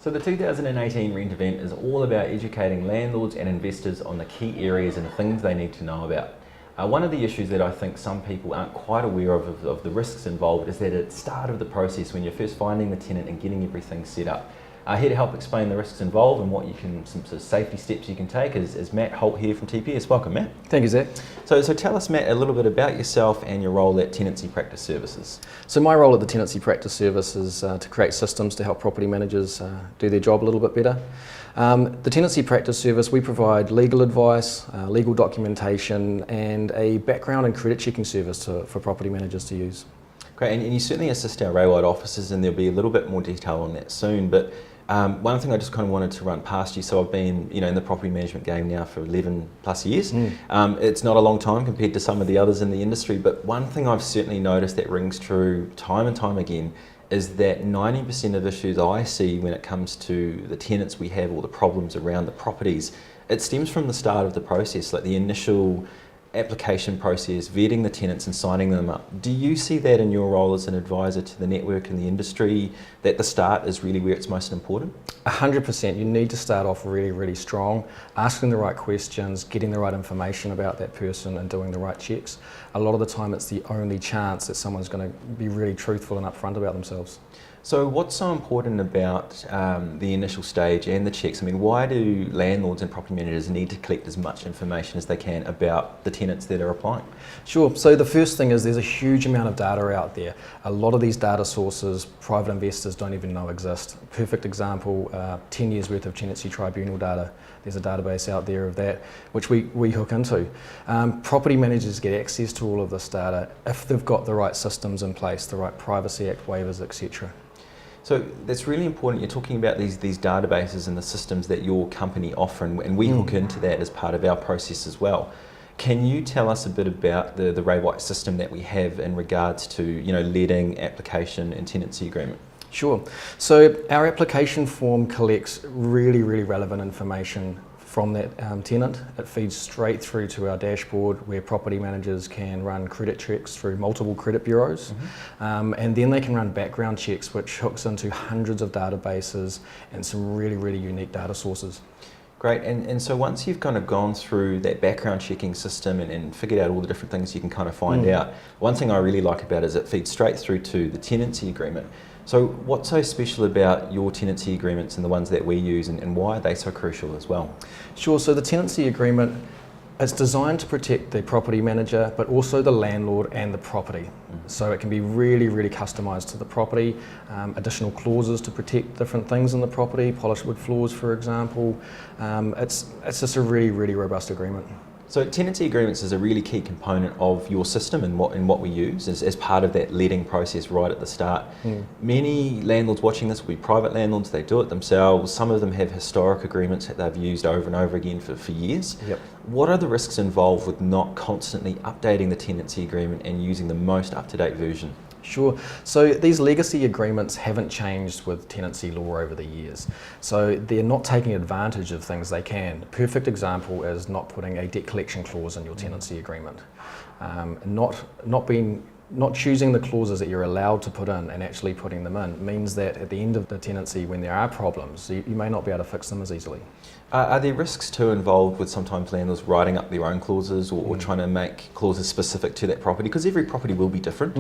So the 2018 Rent event is all about educating landlords and investors on the key areas and things they need to know about. One of the issues that I think some people aren't quite aware of the risks involved is that at the start of the process, when you're first finding the tenant and getting everything set up, here to help explain the risks involved and what you can, some sort of safety steps you can take is Matt Holt here from TPS. Welcome, Matt. Thank you, Zach. So tell us, Matt, a little bit about yourself and your role at Tenancy Practice Services. So my role at the Tenancy Practice Service is to create systems to help property managers do their job a little bit better. The Tenancy Practice Service, we provide legal advice, legal documentation and a background and credit checking service for property managers to use. Great, and you certainly assist our rail-wide offices, and there'll be a little bit more detail on that soon, but one thing I just kind of wanted to run past you, so I've been in the property management game now for 11 plus years. It's not a long time compared to some of the others in the industry, but one thing I've certainly noticed that rings true time and time again is that 90% of issues I see when it comes to the tenants we have or the problems around the properties, it stems from the start of the process, like the initial application process, vetting the tenants and signing them up. Do you see that in your role as an advisor to the network and the industry, that the start is really where it's most important? 100%. You need to start off really, really strong, asking the right questions, getting the right information about that person and doing the right checks. A lot of the time it's the only chance that someone's going to be really truthful and upfront about themselves. So what's so important about the initial stage and the checks? I mean, why do landlords and property managers need to collect as much information as they can about the tenants that are applying? Sure, so the first thing is there's a huge amount of data out there. A lot of these data sources, private investors don't even know exist. Perfect example, 10 years worth of tenancy tribunal data. There's a database out there of that, which we hook into. Property managers get access to all of this data if they've got the right systems in place, the right Privacy Act waivers, etc. So that's really important. You're talking about these databases and the systems that your company offer, and we hook into that as part of our process as well. Can you tell us a bit about the Ray White system that we have in regards to letting, application and tenancy agreement? Sure. So our application form collects really, really relevant information from that tenant. It feeds straight through to our dashboard where property managers can run credit checks through multiple credit bureaus. And then they can run background checks, which hooks into hundreds of databases and some really, really unique data sources. Great, and so once you've kind of gone through that background checking system and figured out all the different things you can kind of find out, one thing I really like about it is it feeds straight through to the tenancy agreement. So what's so special about your tenancy agreements and the ones that we use, and why are they so crucial as well? Sure, so the tenancy agreement is designed to protect the property manager, but also the landlord and the property. So it can be really, really customised to the property, additional clauses to protect different things in the property, polished wood floors, for example. It's just a really, really robust agreement. So tenancy agreements is a really key component of your system and what we use as part of that letting process right at the start. Many landlords watching this will be private landlords, they do it themselves. Some of them have historic agreements that they've used over and over again for years. What are the risks involved with not constantly updating the tenancy agreement and using the most up-to-date version? Sure. So these legacy agreements haven't changed with tenancy law over the years. So they're not taking advantage of things they can. A perfect example is not putting a debt collection clause in your tenancy agreement. Not choosing the clauses that you're allowed to put in and actually putting them in means that at the end of the tenancy, when there are problems, you may not be able to fix them as easily. Are there risks too involved with sometimes landlords writing up their own clauses or trying to make clauses specific to that property? Because every property will be different.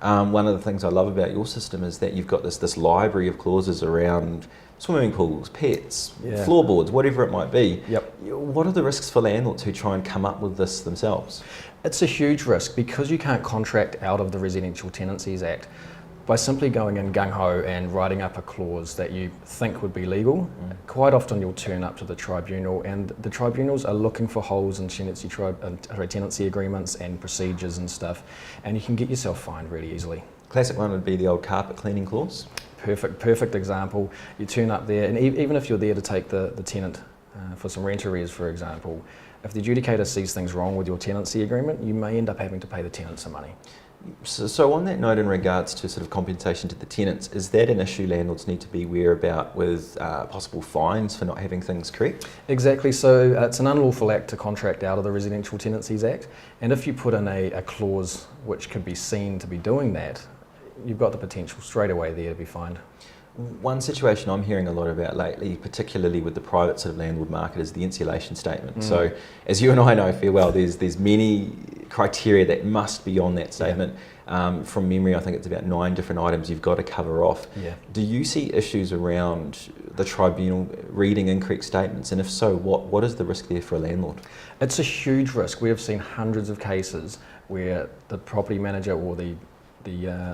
One of the things I love about your system is that you've got this library of clauses around swimming pools, pets, floorboards, whatever it might be. What are the risks for landlords who try and come up with this themselves? It's a huge risk because you can't contract out of the Residential Tenancies Act. By simply going in gung-ho and writing up a clause that you think would be legal, quite often you'll turn up to the tribunal, and the tribunals are looking for holes in tenancy agreements and procedures and stuff, and you can get yourself fined really easily. Classic one would be the old carpet cleaning clause. Perfect example. You turn up there, and even if you're there to take the tenant for some rent arrears, for example, if the adjudicator sees things wrong with your tenancy agreement, you may end up having to pay the tenant some money. So on that note, in regards to sort of compensation to the tenants, is that an issue landlords need to be aware about with possible fines for not having things correct? Exactly, so it's an unlawful act to contract out of the Residential Tenancies Act, and if you put in a clause which could be seen to be doing that, you've got the potential straight away there to be fined. One situation I'm hearing a lot about lately, particularly with the private sort of landlord market, is the insulation statement. So, as you and I know fairly well, there's many criteria that must be on that statement. From memory, I think it's about 9 different items you've got to cover off. Yeah. Do you see issues around the tribunal reading incorrect statements? And if so, what is the risk there for a landlord? It's a huge risk. We have seen hundreds of cases where the property manager or the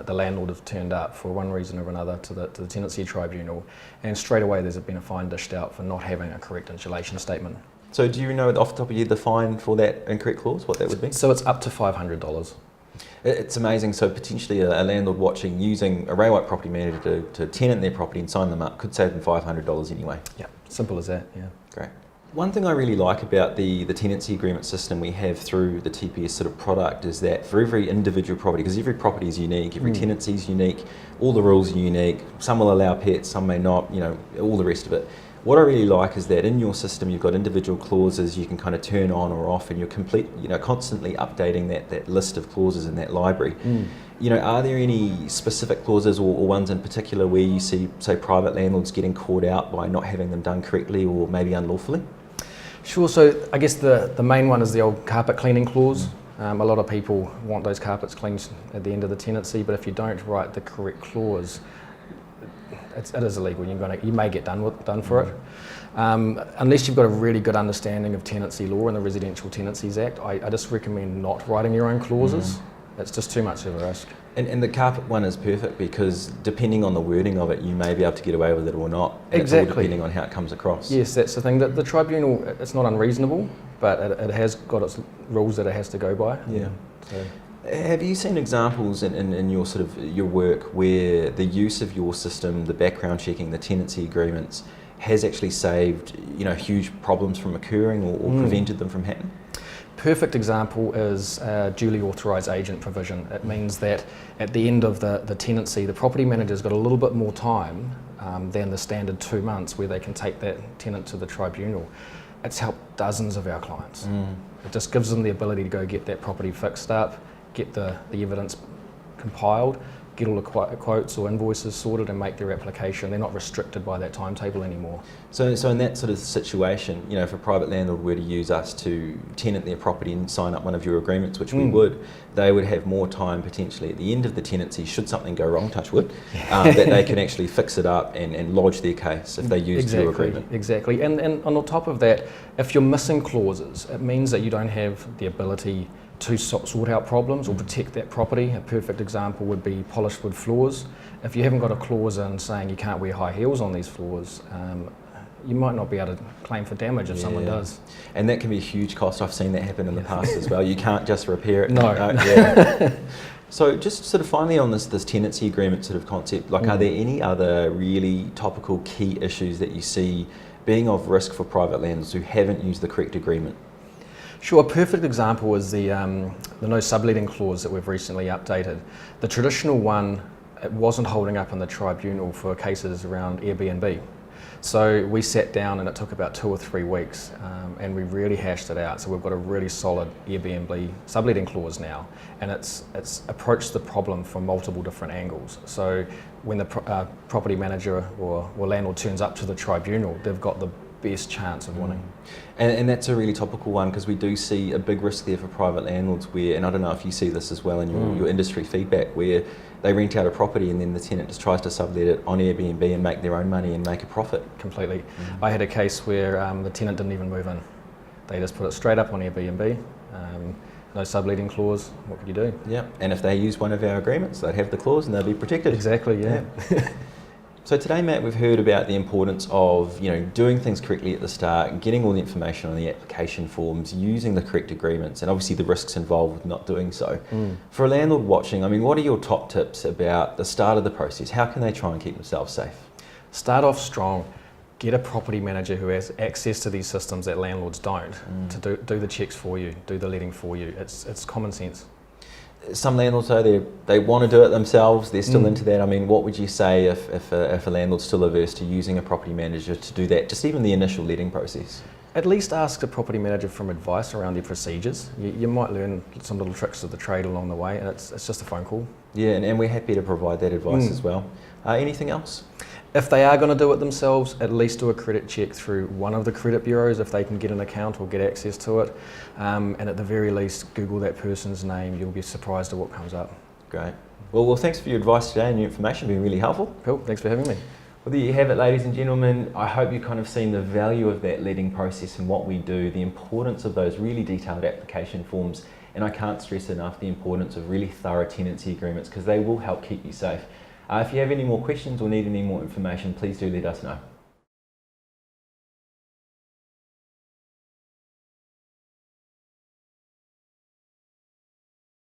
landlord have turned up for one reason or another to the tenancy tribunal, and straight away there's been a fine dished out for not having a correct insulation statement. So do you know off the top of your head the fine for that incorrect clause, what that would be? So it's up to $500. It's amazing. So potentially a landlord watching using a Ray White property manager to tenant their property and sign them up could save them $500 anyway. Yeah, simple as that, yeah. Great. One thing I really like about the tenancy agreement system we have through the TPS sort of product is that for every individual property, because every property is unique, every tenancy is unique, all the rules are unique, some will allow pets, some may not, all the rest of it. What I really like is that in your system you've got individual clauses you can kind of turn on or off, and you're constantly updating that list of clauses in that library. Are there any specific clauses or ones in particular where you see, say, private landlords getting caught out by not having them done correctly or maybe unlawfully? Sure, so I guess the main one is the old carpet cleaning clause. A lot of people want those carpets cleaned at the end of the tenancy, but if you don't write the correct clause, it is illegal. You may get done for it. Unless you've got a really good understanding of tenancy law and the Residential Tenancies Act, I just recommend not writing your own clauses. It's just too much of a risk. And the carpet one is perfect because depending on the wording of it, you may be able to get away with it or not. Exactly. It's all depending on how it comes across. Yes, that's the thing. The tribunal, it's not unreasonable, but it has got its rules that it has to go by. Yeah. So. Have you seen examples in your sort of your work where the use of your system, the background checking, the tenancy agreements, has actually saved huge problems from occurring or prevented them from happening? Perfect example is duly authorised agent provision. It means that at the end of the tenancy, the property manager's got a little bit more time than the standard 2 months where they can take that tenant to the tribunal. It's helped dozens of our clients. It just gives them the ability to go get that property fixed up, get the evidence compiled, get all the quotes or invoices sorted and make their application. They're not restricted by that timetable anymore. So in that sort of situation, if a private landlord were to use us to tenant their property and sign up one of your agreements, which we would, they would have more time potentially at the end of the tenancy, should something go wrong, touch wood, that they can actually fix it up and lodge their case if they use your agreement. Exactly. And on top of that, if you're missing clauses, it means that you don't have the ability to sort out problems or protect that property. A perfect example would be polished wood floors. If you haven't got a clause in saying you can't wear high heels on these floors, you might not be able to claim for damage if someone does. And that can be a huge cost. I've seen that happen in the past as well. You can't just repair it. No. So just sort of finally on this tenancy agreement sort of concept, are there any other really topical key issues that you see being of risk for private landlords who haven't used the correct agreement? Sure, a perfect example is the no subletting clause that we've recently updated. The traditional one, it wasn't holding up in the tribunal for cases around Airbnb. So we sat down and it took about 2 or 3 weeks and we really hashed it out. So we've got a really solid Airbnb subletting clause now, and it's approached the problem from multiple different angles. So when the property manager or landlord turns up to the tribunal, they've got the best chance of winning. And that's a really topical one because we do see a big risk there for private landlords where, and I don't know if you see this as well in your industry feedback, where they rent out a property and then the tenant just tries to sublet it on Airbnb and make their own money and make a profit. Completely. I had a case where the tenant didn't even move in. They just put it straight up on Airbnb. No subletting clause. What could you do? Yeah, and if they use one of our agreements, they'd have the clause and they'll be protected. Exactly, yeah. So today, Matt, we've heard about the importance of doing things correctly at the start, getting all the information on the application forms, using the correct agreements, and obviously the risks involved with not doing so. For a landlord watching, what are your top tips about the start of the process? How can they try and keep themselves safe? Start off strong. Get a property manager who has access to these systems that landlords don't to do the checks for you, do the letting for you. It's common sense. Some landlords, though, they want to do it themselves, they're still into that. What would you say if a landlord's still averse to using a property manager to do that, just even the initial letting process? At least ask the property manager for advice around their procedures. You might learn some little tricks of the trade along the way, and it's just a phone call. Yeah, and we're happy to provide that advice as well. Anything else? If they are going to do it themselves, at least do a credit check through one of the credit bureaus if they can get an account or get access to it. And at the very least, Google that person's name. You'll be surprised at what comes up. Great. Well, thanks for your advice today and your information. It's been really helpful. Cool, thanks for having me. Well, there you have it, ladies and gentlemen. I hope you've kind of seen the value of that letting process and what we do, the importance of those really detailed application forms, and I can't stress enough the importance of really thorough tenancy agreements because they will help keep you safe. If you have any more questions or need any more information, please do let us know.